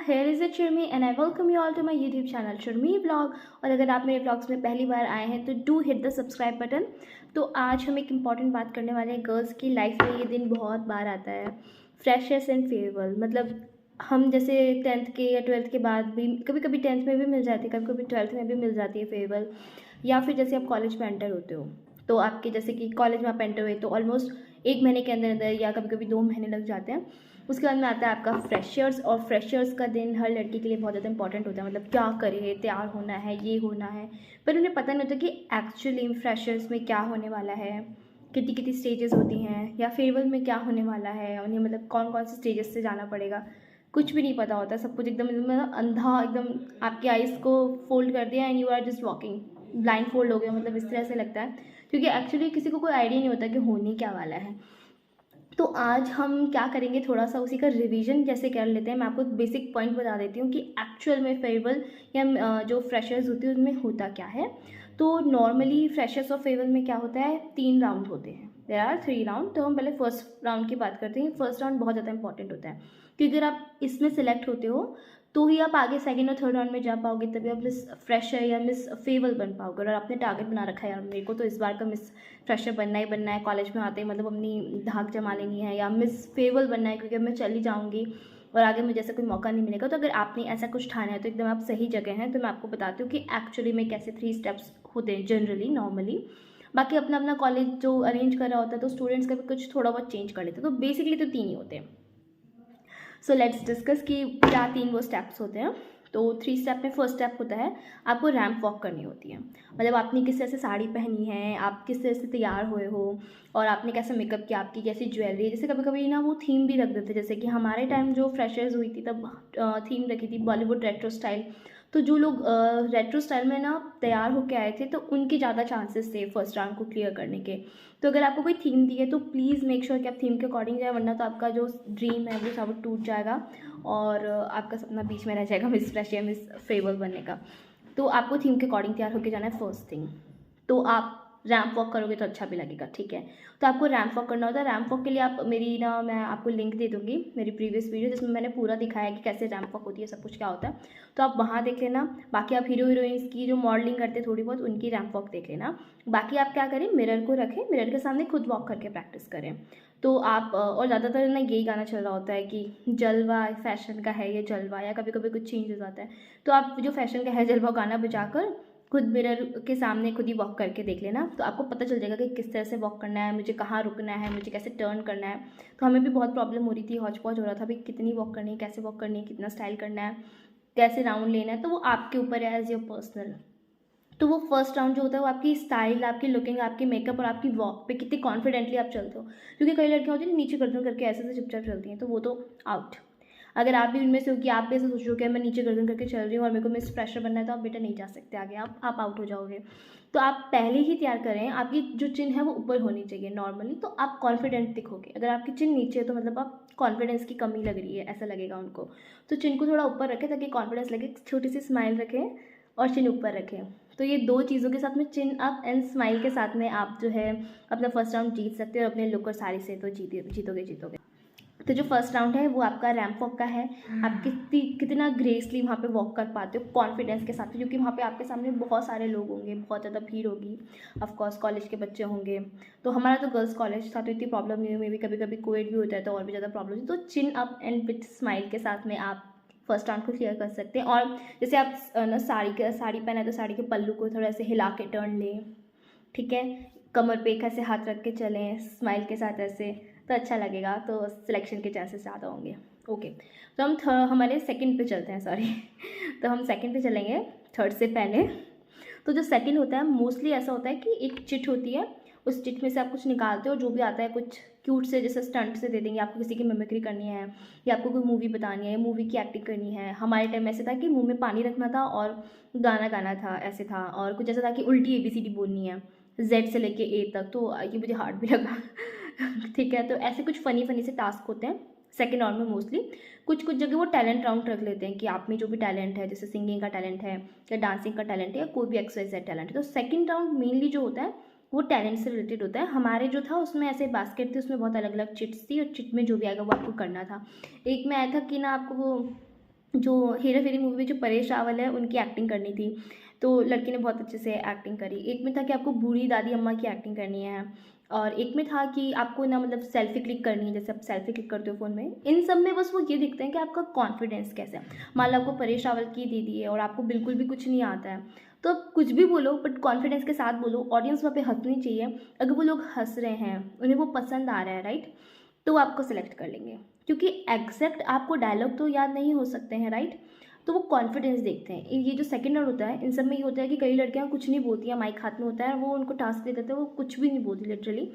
here is it Shurmi and I welcome you all to my YouTube channel Shurmi Vlog। और अगर आप मेरे blogs में पहली बार आए हैं तो do hit the subscribe button. तो आज हम एक इम्पॉर्टेंट बात करने वाले हैं। गर्ल्स की लाइफ में ये दिन बहुत बार आता है, फ्रेशर्स एंड फेयरवेल। मतलब हम जैसे 10th के या 12th के बाद भी कभी कभी 10th में भी मिल जाती है, कभी कभी 12th में भी मिल जाती है फेयरवेल, या फिर जैसे आप कॉलेज में एंटर होते हो तो आपके जैसे कि कॉलेज में आप एंटर हुए तो ऑलमोस्ट 1 महीने के अंदर अंदर या कभी कभी 2 महीने लग जाते हैं। उसके बाद में आता है आपका फ्रेशर्स, और फ्रेशर्स का दिन हर लड़की के लिए बहुत ज़्यादा इंपॉर्टेंट होता है। मतलब क्या करे, तैयार होना है, ये होना है, पर उन्हें पता नहीं होता कि एक्चुअली फ्रेशर्स में क्या होने वाला है, कितनी कितनी स्टेजेस होती हैं, या फेयरवेल में क्या होने वाला है उन्हें, मतलब कौन कौन से स्टेजेस से जाना पड़ेगा, कुछ भी नहीं पता होता। सब कुछ एकदम मतलब अंधा, एकदम आपकी आइज़ को फोल्ड कर दिया and you are just walking, blindfold हो गया, मतलब इस तरह से लगता है, क्योंकि एक्चुअली किसी को कोई आइडिया नहीं होता कि होने क्या वाला है। तो आज हम क्या करेंगे, थोड़ा सा उसी का रिवीजन जैसे कर लेते हैं। मैं आपको एक बेसिक पॉइंट बता देती हूँ कि एक्चुअल में फेयरवेल या जो फ्रेशर्स होती है उनमें होता क्या है। तो नॉर्मली फ्रेशर्स और फेयरवेल में क्या होता है, 3 राउंड होते हैं। There are 3 round. तो हम पहले फर्स्ट राउंड की बात करते हैं। फर्स्ट राउंड बहुत ज़्यादा इंपॉर्टेंट होता है, क्योंकि अगर आप इसमें सेलेक्ट होते हो तो ही आप आगे सेकंड और थर्ड राउंड में जा पाओगे, तभी आप मिस फ्रेशर या मिस फेयरवेल बन पाओगे। और आपने टारगेट बना रखा है, यार मेरे को तो इस बार का मिस फ्रेशर बनना ही बनना है, कॉलेज में आते ही मतलब अपनी धाक जमा लेनी है, या मिस फेयरवेल बनना है क्योंकि मैं चली जाऊँगी और आगे मुझे ऐसा कोई मौका नहीं मिलेगा। तो अगर आपने ऐसा कुछ ठाना है तो एकदम आप सही जगह हैं। तो मैं आपको बताती हूँ कि एक्चुअली में कैसे 3 स्टेप्स होते हैं जनरली, नॉर्मली। बाकी अपना अपना कॉलेज जो अरेंज कर रहा होता है तो स्टूडेंट्स का भी कुछ थोड़ा बहुत चेंज कर लेते हैं। तो बेसिकली तो 3 ही होते हैं। सो लेट्स डिस्कस कि क्या 3 वो स्टेप्स होते हैं। तो 3 स्टेप में फर्स्ट स्टेप होता है, आपको रैंप वॉक करनी होती है। मतलब आपने किस तरह से साड़ी पहनी है, आप किस तरह से तैयार हुए हो, और आपने कैसा मेकअप किया, आपकी कैसी ज्वेलरी। जैसे कभी कभी ना वो थीम भी रख देते, जैसे कि हमारे टाइम जो फ्रेशर्स हुई थी तब थीम रखी थी बॉलीवुड रेट्रो स्टाइल। तो जो लोग रेट्रो स्टाइल में ना तैयार होकर आए थे तो उनके ज़्यादा चांसेस थे फर्स्ट राउंड को क्लियर करने के। तो अगर आपको कोई थीम दी है तो प्लीज़ मेक श्योर कि आप थीम के अकॉर्डिंग जाए, वरना तो आपका जो ड्रीम है वो सब टूट जाएगा और आपका सपना बीच में रह जाएगा मिस फ्रेश या मिस फेयरवेल बनने का। तो आपको थीम के अकॉर्डिंग तैयार होकर जाना है फर्स्ट थिंग। तो आप रैंप वॉक करोगे तो अच्छा भी लगेगा, ठीक है। तो आपको रैंप वॉक करना होता है। रैंप वॉक के लिए आप मैं आपको लिंक दे दूँगी मेरी प्रीवियस वीडियो, जिसमें मैंने पूरा दिखाया है कि कैसे रैंप वॉक होती है, सब कुछ क्या होता है। तो आप वहाँ देख लेना। बाकी आप हीरो हीरोइंस की जो मॉडलिंग करते हैं थोड़ी बहुत, उनकी रैंप वॉक देख लेना। बाकी आप क्या करें, मिरर को रखें, मिरर के सामने खुद वॉक करके प्रैक्टिस करें। तो आप और ज़्यादातर ना यही गाना चल रहा होता है कि जलवा फैशन का है ये जलवा, या कभी कभी कुछ चेंज हो जाता है। तो आप जो फैशन का है जलवा गाना बजाकर खुद मिरर के सामने खुद ही वॉक करके देख लेना। तो आपको पता चल जाएगा कि किस तरह से वॉक करना है, मुझे कहाँ रुकना है, मुझे कैसे टर्न करना है। तो हमें भी बहुत प्रॉब्लम हो रही थी, हौच पौच हो रहा था भाई कितनी वॉक करनी है, कैसे वॉक करनी है, कितना स्टाइल करना है, कैसे राउंड लेना है। तो वो आपके ऊपर है एज योर पर्सनल। तो वो फर्स्ट राउंड जो होता है वो आपकी स्टाइल, आपकी लुकिंग, आपकी मेकअप और आपकी वॉक पे कितनी कॉन्फिडेंटली आप चलते हो। क्योंकि कई लड़कियाँ होती हैं नीचे गर्दन करके ऐसे से चुपचाप चलती हैं, तो वो तो आउट। अगर आप भी उनमें से हो कि आप भी ऐसे सोच रहे हो कि मैं नीचे गर्दन करके चल रही हूँ और मेरे को मिस फ्रेशर बनना है, तो आप बेटा नहीं जा सकते आगे, आप आउट हो जाओगे। तो आप पहले ही तैयार करें, आपकी जो चिन है वो ऊपर होनी चाहिए नॉर्मली, तो आप कॉन्फिडेंट दिखोगे। अगर आपकी चिन नीचे है तो मतलब आप कॉन्फिडेंस की कमी लग रही है, ऐसा लगेगा उनको। तो चिन को थोड़ा ऊपर रखें ताकि कॉन्फिडेंस लगे, छोटी सी स्माइल रखें और चिन ऊपर रखें। तो ये 2 चीज़ों के साथ में, चिन अप एंड स्माइल के साथ में, आप जो है अपना फर्स्ट राउंड जीत सकते हो। और अपने लुक और साड़ी से तो जीतोगे। तो जो फर्स्ट राउंड है वो आपका रैंप वॉक का है। आप कितना ग्रेसली वहाँ पे वॉक कर पाते हो कॉन्फिडेंस के साथ, क्योंकि वहाँ पे आपके सामने बहुत सारे लोग होंगे, बहुत ज़्यादा भीड़ होगी, ऑफकोर्स कॉलेज के बच्चे होंगे। तो हमारा तो गर्ल्स कॉलेज था तो इतनी प्रॉब्लम नहीं हुई, मे भी कभी कभी कोविड भी होता है तो और भी ज़्यादा प्रॉब्लम होती है। तो चिन अप एंड विथ स्माइल के साथ में आप फर्स्ट राउंड को क्लियर कर सकते हैं। और जैसे आप ना साड़ी पहना है तो साड़ी के पल्लू को थोड़ा ऐसे हिला के टर्न लें, ठीक है। कमर पे एक ऐसे हाथ रख के चलें स्माइल के साथ ऐसे, तो अच्छा लगेगा, तो सिलेक्शन के चांसेस ज़्यादा होंगे। ओके, तो हम हमारे सेकंड पे चलते हैं, सॉरी तो हम सेकंड पे चलेंगे थर्ड से पहले। तो जो सेकंड होता है मोस्टली ऐसा होता है कि एक चिट होती है, उस चिट में से आप कुछ निकालते हो, जो भी आता है कुछ क्यूट से, जैसे स्टंट से दे देंगे आपको, किसी की मिमिक्री करनी है या आपको कोई मूवी बतानी है, मूवी की एक्टिंग करनी है। हमारे टाइम ऐसे था कि मुंह में पानी रखना था और गाना गाना था, ऐसे था। और कुछ ऐसा था कि उल्टी ABCD बोलनी है Z से लेके A तक, तो ये मुझे हार्ड भी लगा ठीक है। तो ऐसे कुछ फ़नी से टास्क होते हैं सेकेंड राउंड में मोस्टली। कुछ जगह वो टैलेंट राउंड रख लेते हैं कि आप में जो भी टैलेंट है, जैसे सिंगिंग का टैलेंट है या डांसिंग का टैलेंट है या कोई भी XYZ टैलेंट है। तो सेकेंड राउंड मेनली जो होता है वो टैलेंट से रिलेटेड होता है। हमारे जो था उसमें ऐसे बास्केट थी, उसमें बहुत अलग अलग चिट्स थी और चिट में जो भी आएगा वो आपको करना था। एक में आया था कि ना आपको वो जो हेरा फेरी मूवी में जो परेश रावल है उनकी एक्टिंग करनी थी, तो लड़की ने बहुत अच्छे से एक्टिंग करी। एक में था कि आपको बूढ़ी दादी अम्मा की एक्टिंग करनी है, और एक में था कि आपको ना मतलब सेल्फी क्लिक करनी है, जैसे आप सेल्फी क्लिक करते हो फ़ोन में। इन सब में बस वो ये दिखते हैं कि आपका कॉन्फिडेंस कैसा है। मान लो आपको परेश रावल की दे दी है और आपको बिल्कुल भी कुछ नहीं आता है, तो आप कुछ भी बोलो बट कॉन्फिडेंस के साथ बोलो, ऑडियंस वहाँ पे हंसनी चाहिए। अगर वो लोग हंस रहे हैं, उन्हें वो पसंद आ रहा है, राइट, तो वो आपको सेलेक्ट कर लेंगे। क्योंकि एग्जैक्ट आपको डायलॉग तो याद नहीं हो सकते हैं, राइट, तो वो कॉन्फिडेंस देखते हैं। ये जो सेकंड राउंड होता है, इन सब में ये होता है कि कई लड़कियां कुछ नहीं बोलती हैं, माइक हाथ में होता है, वो उनको टास्क दे देते हैं, वो कुछ भी नहीं बोलती, लिटरली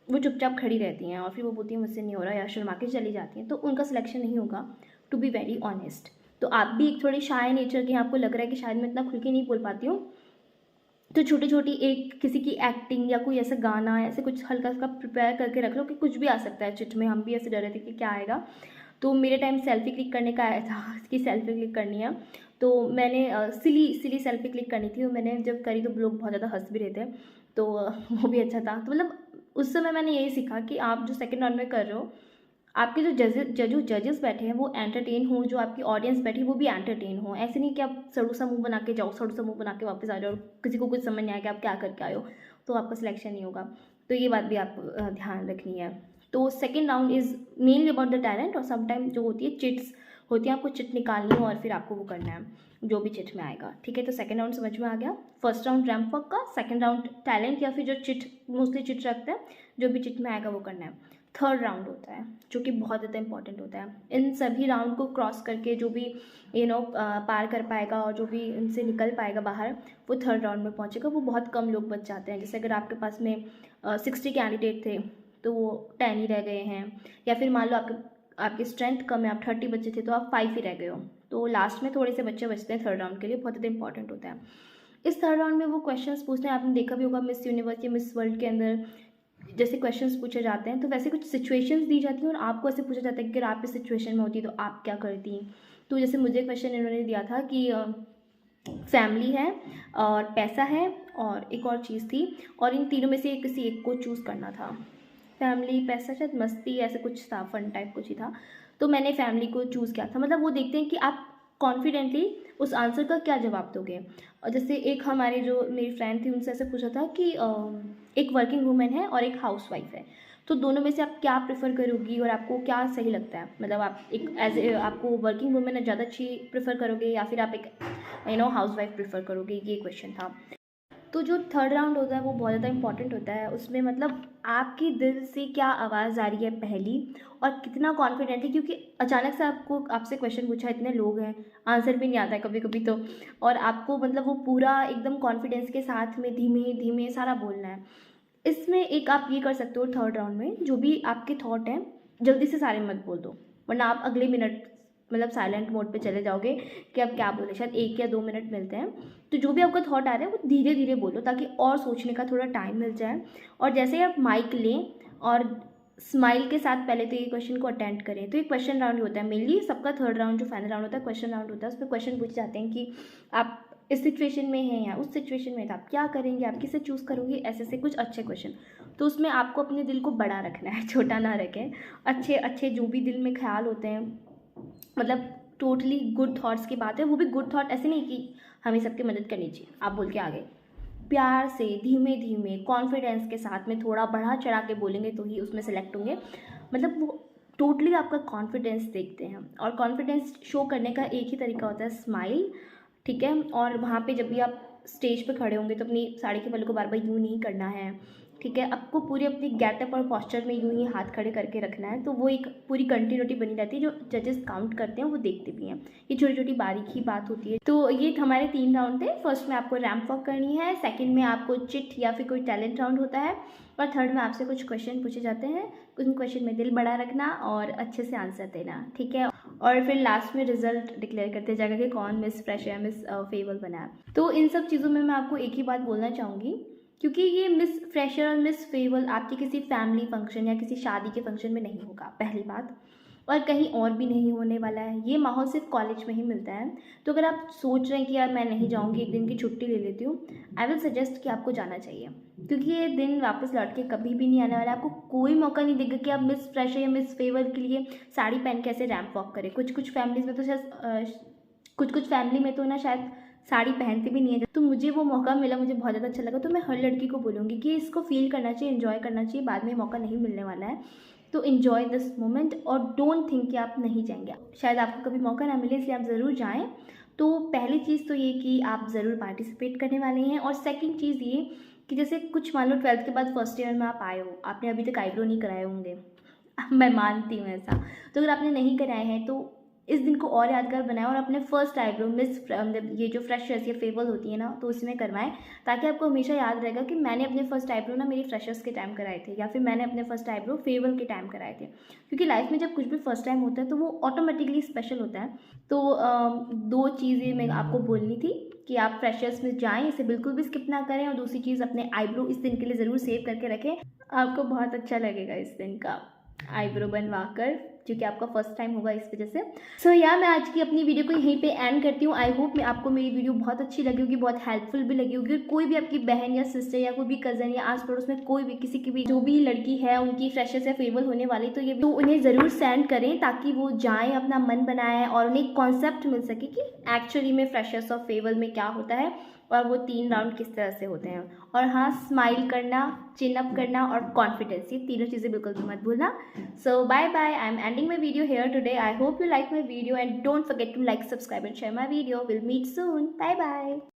वो चुपचाप खड़ी रहती हैं और फिर वो बोलती हैं मुझसे नहीं हो रहा, या शर्मा के चली जाती हैं, तो उनका सिलेक्शन नहीं होगा, टू बी वेरी ऑनेस्ट। तो आप भी एक थोड़ी शाय नेचर की, आपको लग रहा है कि शायद मैं इतना खुल के नहीं बोल पाती हूँ, तो छोटी छोटी एक किसी की एक्टिंग या कोई ऐसा गाना ऐसे कुछ हल्का सा प्रिपेयर करके रख लो कि कुछ भी आ सकता है चिट में। हम भी ऐसे डर रहे थे कि क्या आएगा, तो मेरे टाइम सेल्फी क्लिक करने का आया था कि सेल्फी क्लिक करनी है, तो मैंने सिली सिली सेल्फी क्लिक करनी थी, और मैंने जब करी तो लोग बहुत ज़्यादा हंस भी रहे थे, तो वो भी अच्छा था। तो मतलब उस समय मैंने यही सीखा कि आप जो सेकंड राउंड में कर रहे हो, आपके जो जजेस बैठे हैं वो एंटरटेन हो, जो आपकी ऑडियंस बैठी है वो भी एंटरटेन हो। ऐसे नहीं कि आप सड़ू सा मुंह बना के जाओ, सड़ू सा मुंह बना के वापस आ जाओ और किसी को कुछ समझ नहीं आया कि आप क्या करके आए हो, तो आपका सिलेक्शन नहीं होगा। तो ये बात भी आप ध्यान रखनी है। तो second round is mainly about the talent, और समटाइम जो होती है चिट्स होती है, आपको चिट निकालनी हो और फिर आपको वो करना है जो भी चिट में आएगा, ठीक है। तो सेकंड राउंड समझ में आ गया। फर्स्ट राउंड रैंप वॉक का, सेकंड राउंड टैलेंट या फिर जो चिट, मोस्टली चिट रखते हैं, जो भी चिट में आएगा वो करना है। थर्ड राउंड होता है जो कि बहुत ज़्यादा इंपॉर्टेंट होता है। इन सभी राउंड को क्रॉस करके जो भी पार कर पाएगा और जो भी इनसे निकल पाएगा बाहर, वो थर्ड राउंड में पहुंचेगा। वो बहुत कम लोग बच जाते हैं। जैसे अगर आपके पास में 60 कैंडिडेट थे तो वो 10 ही रह गए हैं, या फिर मान लो आपकी स्ट्रेंथ कम है, आप 30 बच्चे थे तो आप 5 ही रह गए हो, तो लास्ट में थोड़े से बच्चे बचते हैं थर्ड राउंड के लिए, बहुत ज़्यादा इंपॉर्टेंट होता है। इस थर्ड राउंड में वो क्वेश्चंस पूछते हैं, आपने देखा भी होगा मिस यूनिवर्स या मिस वर्ल्ड के अंदर जैसे क्वेश्चंस पूछे जाते हैं, तो वैसे कुछ सिचुएशंस दी जाती हैं और आपको ऐसे पूछा जाता है कि अगर आप इस सिचुएशन में होती तो आप क्या करती। तो जैसे मुझे क्वेश्चन इन्होंने दिया था कि फैमिली है और पैसा है और एक और चीज़ थी, और इन तीनों में से किसी एक को चूज़ करना था। फैमिली, पैसा, शायद मस्ती, ऐसे कुछ था, फन टाइप कुछ ही था। तो मैंने फैमिली को चूज़ किया था। मतलब वो देखते हैं कि आप कॉन्फिडेंटली उस आंसर का क्या जवाब दोगे। और जैसे एक हमारे जो मेरी फ्रेंड थी उनसे ऐसे पूछा था कि एक वर्किंग वूमेन है और एक हाउस वाइफ है, तो दोनों में से आप क्या प्रेफर करोगी और आपको क्या सही लगता है। मतलब आप एक आपको वर्किंग वूमेन ज़्यादा अच्छी प्रेफर करोगे या फिर आप एक हाउस वाइफ प्रेफर करोगे, ये क्वेश्चन था। तो जो थर्ड राउंड होता है वो बहुत ज़्यादा इंपॉर्टेंट होता है। उसमें मतलब आपकी दिल से क्या आवाज़ आ रही है पहली, और कितना कॉन्फिडेंट है, क्योंकि अचानक से आपसे क्वेश्चन पूछा, इतने लोग हैं, आंसर भी नहीं आता है कभी कभी तो, और आपको मतलब वो पूरा एकदम कॉन्फिडेंस के साथ में धीमे धीमे सारा बोलना है। इसमें एक आप ये कर सकते हो थर्ड राउंड में, जो भी आपके थॉट हैं जल्दी से सारे मत बोल दो, वरना आप अगले मिनट मतलब साइलेंट मोड पे चले जाओगे कि अब क्या बोले, शायद 1 या 2 मिनट मिलते हैं। तो जो भी आपका थॉट आ रहा है वो धीरे धीरे बोलो, ताकि और सोचने का थोड़ा टाइम मिल जाए। और जैसे ही आप माइक लें और स्माइल के साथ पहले तो ये क्वेश्चन को अटेंड करें। तो ये क्वेश्चन राउंड होता है मेनली सबका। थर्ड राउंड जो फाइनल राउंड होता है क्वेश्चन राउंड होता है, उस पर क्वेश्चन पूछे जाते हैं कि आप इस सिचुएशन में हैं या उस सिचुएशन में, तो आप क्या करेंगे, आप किसे चूज़ करोगे, ऐसे ऐसे कुछ अच्छे क्वेश्चन। तो उसमें आपको अपने दिल को बड़ा रखना है, छोटा ना रखें। अच्छे अच्छे जो भी दिल में ख्याल होते हैं, मतलब टोटली गुड थॉट्स की बात है, वो भी गुड थॉट ऐसे नहीं कि हमें सबकी मदद करनी चाहिए आप बोल के आगे, प्यार से धीमे धीमे कॉन्फिडेंस के साथ में थोड़ा बढ़ा चढ़ा के बोलेंगे तो ही उसमें सेलेक्ट होंगे। मतलब वो टोटली आपका कॉन्फिडेंस देखते हैं, और कॉन्फिडेंस शो करने का एक ही तरीका होता है, स्माइल, ठीक है। और वहाँ पे जब भी आप स्टेज पे खड़े होंगे तो अपनी साड़ी के पल्लू को बार बार यूँ नहीं करना है, ठीक है। आपको पूरी अपनी गेटअप और पॉस्चर में यूँ ही हाथ खड़े करके रखना है, तो वो एक पूरी कंटिन्यूटी बनी रहती है, जो जजेस काउंट करते हैं वो देखते भी हैं। ये छोटी छोटी बारीकी बात होती है। तो ये हमारे 3 राउंड थे। फर्स्ट में आपको रैंप वॉक करनी है, सेकंड में आपको चिट या फिर कोई टैलेंट राउंड होता है, और थर्ड में आपसे कुछ क्वेश्चन पूछे जाते हैं। उन क्वेश्चन में दिल बड़ा रखना और अच्छे से आंसर देना, ठीक है। और फिर लास्ट में रिजल्ट डिक्लेयर करते जाएगा कि कौन मिस फ्रेश या मिस फेवल बना है। तो इन सब चीज़ों में मैं आपको एक ही बात बोलना चाहूँगी, क्योंकि ये मिस फ्रेशर और मिस फेवल आपके किसी फैमिली फंक्शन या किसी शादी के फंक्शन में नहीं होगा, पहली बात, और कहीं और भी नहीं होने वाला है। ये माहौल सिर्फ कॉलेज में ही मिलता है। तो अगर आप सोच रहे हैं कि यार मैं नहीं जाऊँगी, एक दिन की छुट्टी ले लेती हूँ, आई विल सजेस्ट कि आपको जाना चाहिए। क्योंकि ये दिन वापस लौट के कभी भी नहीं आने वाला है। आपको कोई मौका नहीं देगा कि आप मिस फ्रेशर या मिस फेवर के लिए साड़ी पहन के ऐसे रैंप वॉक करें। कुछ कुछ फैमिलीज़ में तो शायद कुछ फैमिली में तो ना शायद साड़ी पहनते भी नहीं है। तो मुझे वो मौका मिला, मुझे बहुत ज़्यादा अच्छा लगा। तो मैं हर लड़की को बोलूँगी कि इसको फील करना चाहिए, इन्जॉय करना चाहिए। बाद में मौका नहीं मिलने वाला है, तो इन्जॉय दिस मोमेंट और डोंट थिंक कि आप नहीं जाएंगे। शायद आपको कभी मौका ना मिले, इसलिए आप ज़रूर जाएँ। तो पहली चीज़ तो ये कि आप ज़रूर पार्टिसिपेट करने वाले हैं। और सेकंड चीज़ ये कि जैसे कुछ मान लो 12th के बाद फर्स्ट ईयर में आप आए हो, आपने अभी तक आईब्रो नहीं कराए होंगे, मैं मानती हूँ ऐसा। तो अगर आपने नहीं कराए हैं तो इस दिन को और यादगार बनाएं और अपने फर्स्ट आईब्रो मतलब ये जो फ्रेशर्स या फेयरवेल होती है ना, तो उसमें करवाएं, ताकि आपको हमेशा याद रहेगा कि मैंने अपने फर्स्ट आईब्रो ना मेरी फ्रेशर्स के टाइम कराए थे, या फिर मैंने अपने फर्स्ट आईब्रो फेयरवेल के टाइम कराए थे। क्योंकि लाइफ में जब कुछ भी फर्स्ट टाइम होता है तो वो ऑटोमेटिकली स्पेशल होता है। तो 2 चीज़ें मैं आपको बोलनी थी कि आप फ्रेशर्स में जाएं, इसे बिल्कुल भी स्किप ना करें। और दूसरी चीज़, अपने आईब्रो इस दिन के लिए ज़रूर सेव करके रखें। आपको बहुत अच्छा लगेगा इस दिन का आईब्रो बनवा कर, क्योंकि आपका फर्स्ट टाइम होगा इस वजह से। सो या मैं आज की अपनी वीडियो को यहीं पे एंड करती हूँ। आई होप आपको मेरी वीडियो बहुत अच्छी लगी होगी, बहुत हेल्पफुल भी लगी होगी। कोई भी आपकी बहन या सिस्टर या कोई भी कज़न या आस पड़ोस में कोई भी किसी की भी जो भी लड़की है उनकी फ्रेशर्स या फेयरवेल होने वाली, तो ये तो उन्हें ज़रूर सेंड करें, ताकि वो जाएँ, अपना मन बनाएं और उन्हें एक कॉन्सेप्ट मिल सके कि एक्चुअली में फ्रेशर्स और फेयरवेल में क्या होता है और वो 3 राउंड किस तरह से होते हैं। और हाँ, स्माइल करना, चिन अप करना और कॉन्फिडेंस, ये तीनों चीज़ें बिल्कुल भी मत भूलना। So bye bye, I am ending my video here today. I hope you like my video and don't forget to like, subscribe and share my video. We'll meet soon. Bye bye.